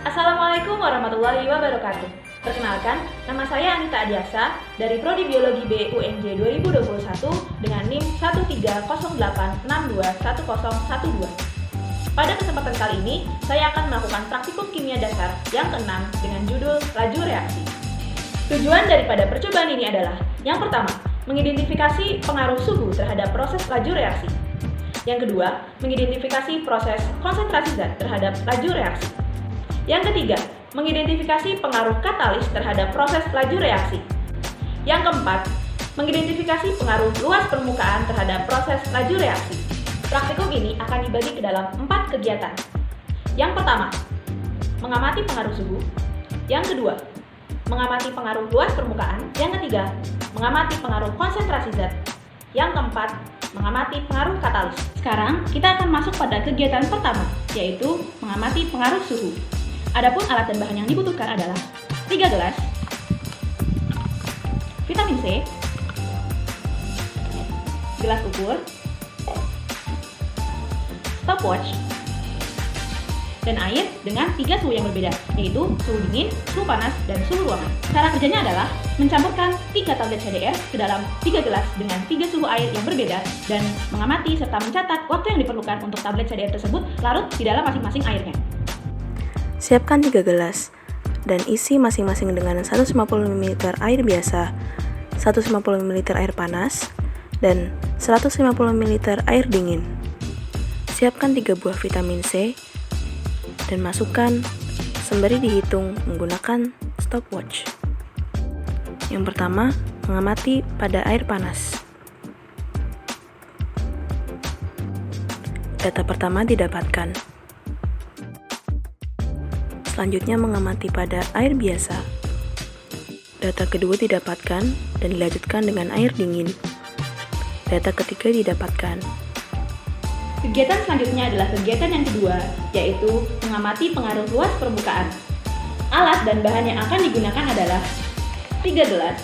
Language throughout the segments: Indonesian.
Assalamualaikum warahmatullahi wabarakatuh. Perkenalkan, nama saya Anita Adiasa dari Prodi Biologi B UNJ 2021 dengan NIM 13086211012. Pada kesempatan kali ini, saya akan melakukan praktikum kimia dasar yang keenam dengan judul laju reaksi. Tujuan daripada percobaan ini adalah yang pertama, mengidentifikasi pengaruh suhu terhadap proses laju reaksi. Yang kedua, mengidentifikasi proses konsentrasi zat terhadap laju reaksi. Yang ketiga, mengidentifikasi pengaruh katalis terhadap proses laju reaksi. Yang keempat, mengidentifikasi pengaruh luas permukaan terhadap proses laju reaksi. Praktikum ini akan dibagi ke dalam 4 kegiatan. Yang pertama, mengamati pengaruh suhu. Yang kedua, mengamati pengaruh luas permukaan. Yang ketiga, mengamati pengaruh konsentrasi zat. Yang keempat, mengamati pengaruh katalis. Sekarang kita akan masuk pada kegiatan pertama, yaitu mengamati pengaruh suhu. Adapun alat dan bahan yang dibutuhkan adalah 3 gelas, vitamin C, gelas ukur, stopwatch, dan air dengan 3 suhu yang berbeda, yaitu suhu dingin, suhu panas, dan suhu ruangan. Cara kerjanya adalah mencampurkan 3 tablet CDR ke dalam 3 gelas dengan 3 suhu air yang berbeda dan mengamati serta mencatat waktu yang diperlukan untuk tablet CDR tersebut larut di dalam masing-masing airnya. Siapkan 3 gelas dan isi masing-masing dengan 150 ml air biasa, 150 ml air panas, dan 150 ml air dingin. Siapkan 3 buah vitamin C dan masukkan sembari dihitung menggunakan stopwatch. Yang pertama, mengamati pada air panas. Data pertama didapatkan. Selanjutnya mengamati pada air biasa. Data kedua didapatkan dan dilanjutkan dengan air dingin. Data ketiga didapatkan. Kegiatan selanjutnya adalah kegiatan yang kedua, yaitu mengamati pengaruh luas permukaan. Alat dan bahan yang akan digunakan adalah 3 gelas,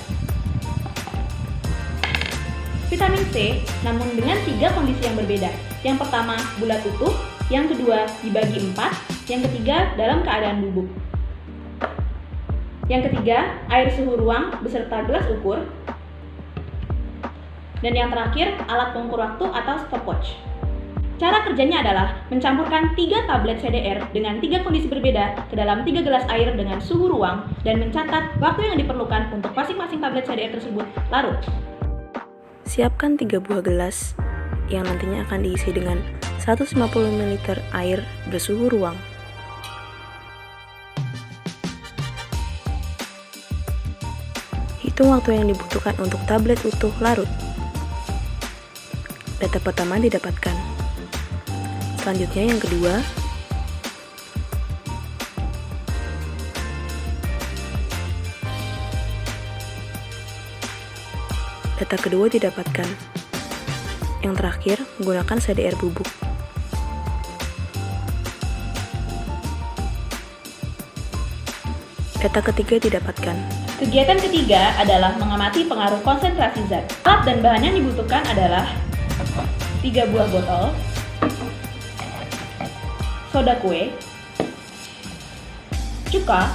vitamin C, namun dengan 3 kondisi yang berbeda. Yang pertama, bulat utuh. Yang kedua, dibagi 4. Yang ketiga, dalam keadaan bubuk. Yang ketiga, air suhu ruang beserta gelas ukur. Dan yang terakhir, alat pengukur waktu atau stopwatch. Cara kerjanya adalah mencampurkan 3 tablet CDR dengan 3 kondisi berbeda ke dalam 3 gelas air dengan suhu ruang dan mencatat waktu yang diperlukan untuk masing-masing tablet CDR tersebut larut. Siapkan 3 buah gelas yang nantinya akan diisi dengan 150 ml air bersuhu ruang. Hitung waktu yang dibutuhkan untuk tablet utuh larut. Data pertama didapatkan. Selanjutnya yang kedua, data kedua didapatkan. Yang terakhir, menggunakan CDR bubuk. Data ketiga didapatkan. Kegiatan ketiga adalah mengamati pengaruh konsentrasi zat. Alat dan bahan yang dibutuhkan adalah 3 buah botol, soda kue, cuka,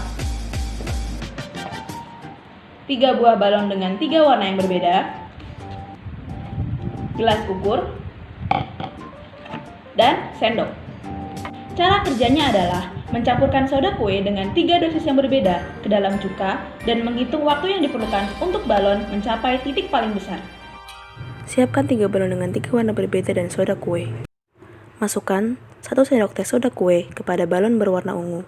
3 buah balon dengan 3 warna yang berbeda, gelas ukur, dan sendok. Cara kerjanya adalah mencampurkan soda kue dengan 3 dosis yang berbeda ke dalam cuka dan menghitung waktu yang diperlukan untuk balon mencapai titik paling besar. Siapkan 3 balon dengan 3 warna berbeda dan soda kue. Masukkan 1 sendok teh soda kue kepada balon berwarna ungu.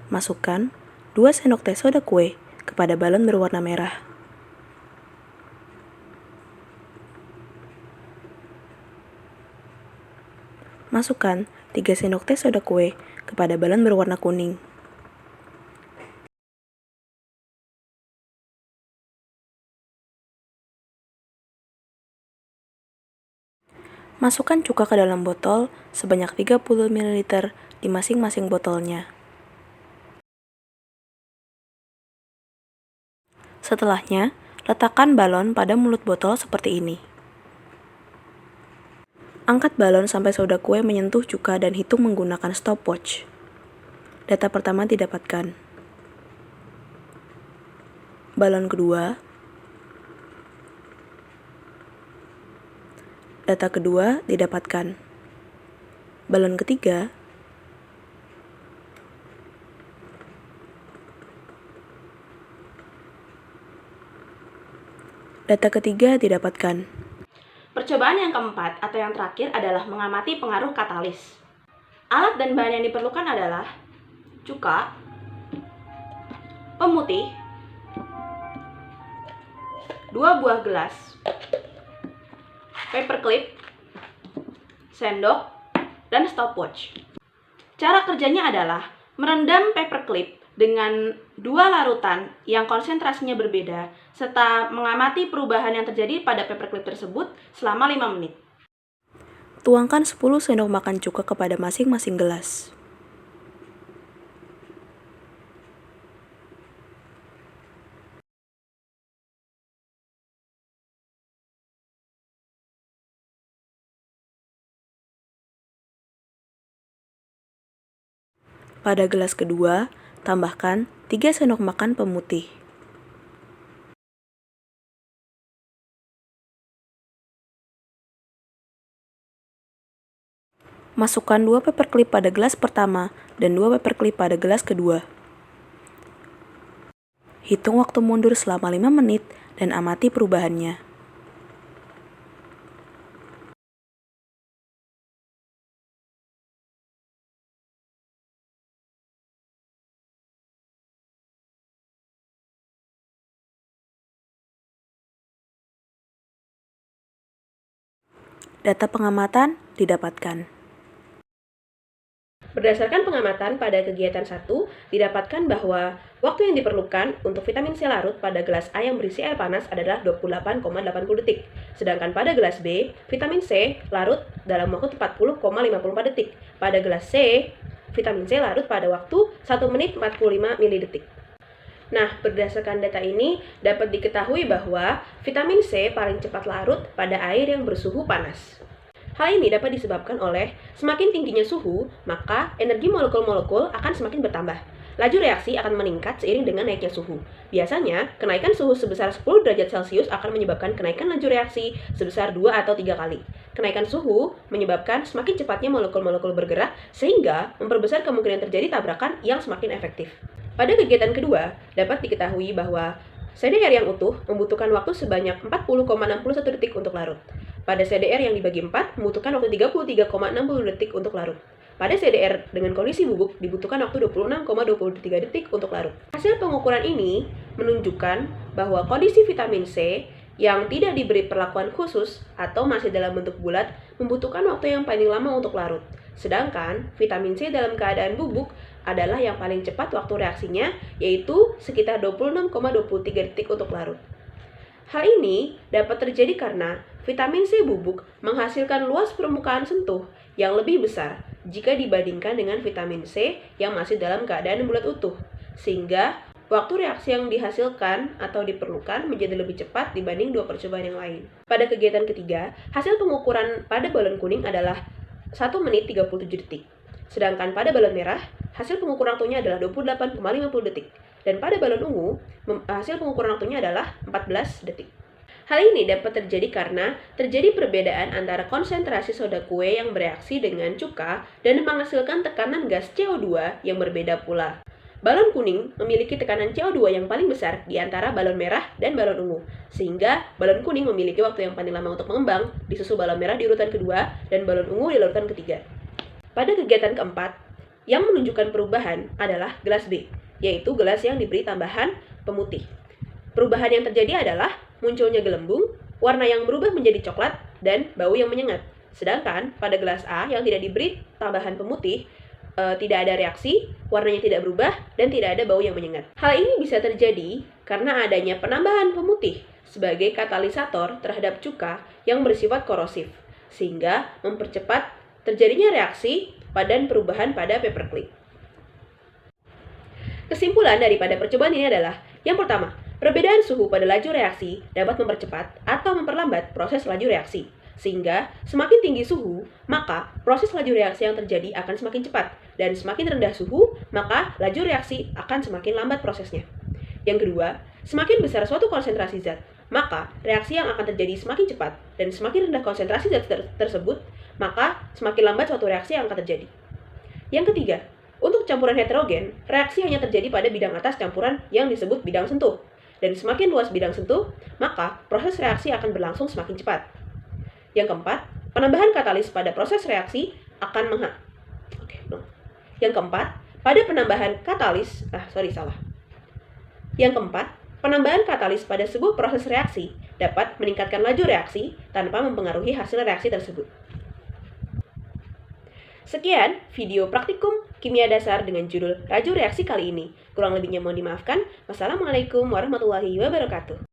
Masukkan 2 sendok teh soda kue kepada balon berwarna merah. Masukkan 3 sendok teh soda kue kepada balon berwarna kuning. Masukkan cuka ke dalam botol sebanyak 30 ml di masing-masing botolnya. Setelahnya, letakkan balon pada mulut botol seperti ini. Angkat balon sampai soda kue menyentuh cuka dan hitung menggunakan stopwatch. Data pertama didapatkan. Balon kedua. Data kedua didapatkan. Balon ketiga. Data ketiga didapatkan. Percobaan yang keempat atau yang terakhir adalah mengamati pengaruh katalis. Alat dan bahan yang diperlukan adalah cuka, pemutih, 2 buah gelas, paperclip, sendok, dan stopwatch. Cara kerjanya adalah merendam paperclip dengan 2 larutan yang konsentrasinya berbeda, serta mengamati perubahan yang terjadi pada paperclip tersebut selama 5 menit. Tuangkan 10 sendok makan cuka kepada masing-masing gelas. Pada gelas kedua, tambahkan 3 sendok makan pemutih. Masukkan 2 paperclip pada gelas pertama dan 2 paperclip pada gelas kedua. Hitung waktu mundur selama 5 menit dan amati perubahannya. Data pengamatan didapatkan. Berdasarkan pengamatan pada kegiatan 1, didapatkan bahwa waktu yang diperlukan untuk vitamin C larut pada gelas A yang berisi air panas adalah 28,80 detik. Sedangkan pada gelas B, vitamin C larut dalam waktu 40,54 detik. Pada gelas C, vitamin C larut pada waktu 1 menit 45 milidetik. Nah, berdasarkan data ini dapat diketahui bahwa vitamin C paling cepat larut pada air yang bersuhu panas. Hal ini dapat disebabkan oleh semakin tingginya suhu, maka energi molekul-molekul akan semakin bertambah. Laju reaksi akan meningkat seiring dengan naiknya suhu. Biasanya, kenaikan suhu sebesar 10 derajat Celcius akan menyebabkan kenaikan laju reaksi sebesar 2 atau 3 kali. Kenaikan suhu menyebabkan semakin cepatnya molekul-molekul bergerak, sehingga memperbesar kemungkinan terjadi tabrakan yang semakin efektif. Pada kegiatan kedua, dapat diketahui bahwa CDR yang utuh membutuhkan waktu sebanyak 40,61 detik untuk larut. Pada CDR yang dibagi 4, membutuhkan waktu 33,60 detik untuk larut. Pada CDR dengan kondisi bubuk, dibutuhkan waktu 26,23 detik untuk larut. Hasil pengukuran ini menunjukkan bahwa kondisi vitamin C yang tidak diberi perlakuan khusus atau masih dalam bentuk bulat membutuhkan waktu yang paling lama untuk larut. Sedangkan vitamin C dalam keadaan bubuk adalah yang paling cepat waktu reaksinya, yaitu sekitar 26,23 detik untuk larut. Hal ini dapat terjadi karena vitamin C bubuk menghasilkan luas permukaan sentuh yang lebih besar jika dibandingkan dengan vitamin C yang masih dalam keadaan bulat utuh, sehingga waktu reaksi yang dihasilkan atau diperlukan menjadi lebih cepat dibanding 2 percobaan yang lain. Pada kegiatan ketiga, hasil pengukuran pada balon kuning adalah 1 menit 37 detik. Sedangkan pada balon merah, hasil pengukuran waktunya adalah 28,50 detik. Dan pada balon ungu, hasil pengukuran waktunya adalah 14 detik. Hal ini dapat terjadi karena terjadi perbedaan antara konsentrasi soda kue yang bereaksi dengan cuka dan menghasilkan tekanan gas CO2 yang berbeda pula. Balon kuning memiliki tekanan CO2 yang paling besar di antara balon merah dan balon ungu, sehingga balon kuning memiliki waktu yang paling lama untuk mengembang, disusul balon merah di urutan kedua dan balon ungu di urutan ketiga. Pada kegiatan keempat, yang menunjukkan perubahan adalah gelas B, yaitu gelas yang diberi tambahan pemutih. Perubahan yang terjadi adalah munculnya gelembung, warna yang berubah menjadi coklat, dan bau yang menyengat. Sedangkan pada gelas A yang tidak diberi tambahan pemutih, tidak ada reaksi, warnanya tidak berubah, dan tidak ada bau yang menyengat. Hal ini bisa terjadi karena adanya penambahan pemutih sebagai katalisator terhadap cuka yang bersifat korosif, sehingga mempercepat terjadinya reaksi dan perubahan pada paperclip. Kesimpulan daripada percobaan ini adalah, yang pertama, perbedaan suhu pada laju reaksi dapat mempercepat atau memperlambat proses laju reaksi. Sehingga semakin tinggi suhu, maka proses laju reaksi yang terjadi akan semakin cepat. Dan semakin rendah suhu, maka laju reaksi akan semakin lambat prosesnya. Yang kedua, semakin besar suatu konsentrasi zat, maka reaksi yang akan terjadi semakin cepat. Dan semakin rendah konsentrasi zat tersebut, maka semakin lambat suatu reaksi yang akan terjadi. Yang ketiga, untuk campuran heterogen, reaksi hanya terjadi pada bidang atas campuran yang disebut bidang sentuh. Dan semakin luas bidang sentuh, maka proses reaksi akan berlangsung semakin cepat. Yang keempat, penambahan katalis pada proses reaksi akan Yang keempat, penambahan katalis pada sebuah proses reaksi dapat meningkatkan laju reaksi tanpa mempengaruhi hasil reaksi tersebut. Sekian video praktikum kimia dasar dengan judul Laju Reaksi kali ini. Kurang lebihnya mohon dimaafkan. Wassalamualaikum warahmatullahi wabarakatuh.